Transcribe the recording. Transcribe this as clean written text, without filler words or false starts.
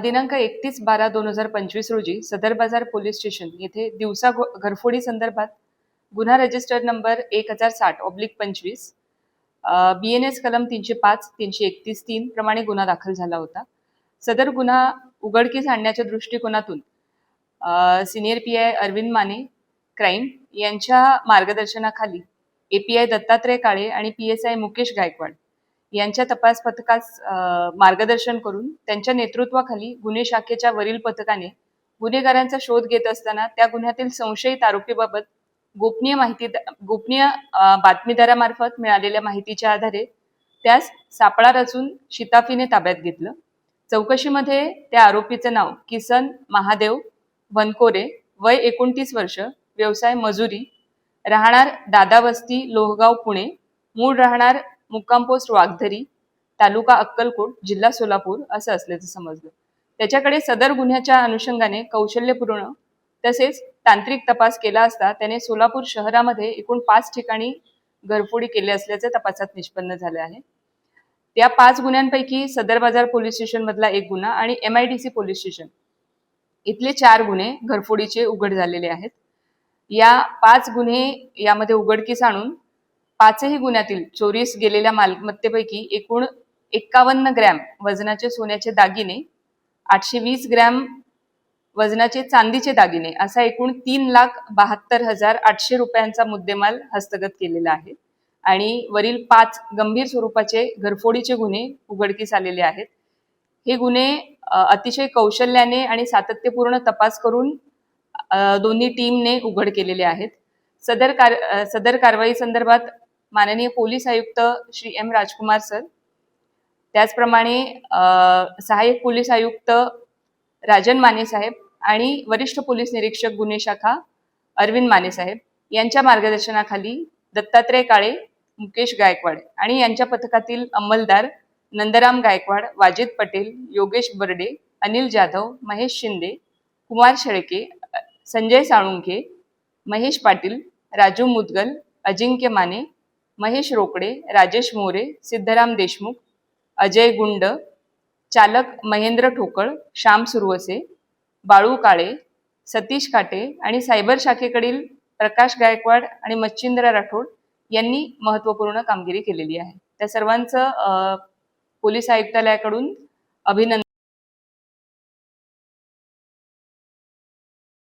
दिनांक 31/12/2025 रोजी सदर बाजार पोलीस स्टेशन येथे दिवसा घरफोडी संदर्भात गुन्हा रजिस्टर नंबर 1060/25 BNS कलम 305, 331-3 प्रमाणे गुन्हा दाखल झाला होता. सदर गुन्हा उघडकीस आणण्याच्या दृष्टिकोनातून senior PI Arvind Mane crime यांच्या मार्गदर्शनाखाली API दत्तात्रय काळे आणि PSI मुकेश गायकवाड यांच्या तपास पथकास मार्गदर्शन करून त्यांच्या नेतृत्वाखाली गुन्हे शाखेच्या वरील पथकाने गुन्हेगारांचा शोध घेत असताना त्या गुन्ह्यातील संशयित आरोपीबाबत गोपनीय बातमीदारामार्फत मिळालेल्या माहितीच्या आधारे त्यास सापळा रचून शिताफीने ताब्यात घेतलं. चौकशीमध्ये त्या आरोपीचं नाव किसन महादेव वनकोरे, वय 29 वर्ष, व्यवसाय मजुरी, राहणार दादावस्ती लोहगाव पुणे, मूळ राहणार मुक्काम पोस्ट वाघधरी, तालुका अक्कलकोट, जिल्हा सोलापूर असं असल्याचं समजलं. त्याच्याकडे सदर गुन्ह्याच्या अनुषंगाने कौशल्यपूर्ण तसेच तांत्रिक तपास केला असता त्याने सोलापूर शहरामध्ये एकूण 5 ठिकाणी घरफोडी केली असल्याचे तपासात निष्पन्न झाले आहे. त्या 5 गुन्ह्यांपैकी सदर बाजार पोलीस स्टेशन मधला एक गुन्हा आणि MIDC पोलीस स्टेशन इथले 4 गुन्हे घरफोडीचे उघड झालेले आहेत. या 5 गुन्हे यामध्ये उघडकीस आणून 5ही गुन्ह्यातील चोरीस गेलेल्या मालमत्तेपैकी एकूण 51 ग्रॅम वजनाचे सोन्याचे दागिने, 820 ग्रॅम वजनाचे चांदीचे दागिने असा एकूण 3,72,800 रुपयांचा मुद्देमाल हस्तगत केलेला आहे आणि वरील 5 गंभीर स्वरूपाचे घरफोडीचे गुन्हे उघडकीस आलेले आहेत. हे गुन्हे अतिशय कौशल्याने आणि सातत्यपूर्ण तपास करून दोन्ही टीमने उघड केलेले आहेत. सदर कारवाई संदर्भात माननीय पोलीस आयुक्त श्री M. राजकुमार सर, त्याचप्रमाणे सहाय्यक पोलीस आयुक्त राजन माने साहेब आणि वरिष्ठ पोलीस निरीक्षक गुन्हे शाखा अरविंद माने साहेब यांच्या मार्गदर्शनाखाली दत्तात्रय काळे, मुकेश गायकवाड आणि यांच्या पथकातील अंमलदार नंदराम गायकवाड, वाजिद पटेल, योगेश बर्डे, अनिल जाधव, महेश शिंदे, कुमार शेळके, संजय साळुंखे, महेश पाटील, राजू मुदगल, अजिंक्य माने, महेश रोकडे, राजेश मोरे, सिद्धराम देशमुख, अजय गुंड, चालक महेंद्र ठोकळ, श्याम सुरवसे, बाळू काळे, सतीश काटे आणि सायबर शाखेकडील प्रकाश गायकवाड आणि मच्छिंद्र राठोड यांनी महत्त्वपूर्ण कामगिरी केलेली आहे. त्या सर्वांचं पोलीस आयुक्तालयाकडून अभिनंदन.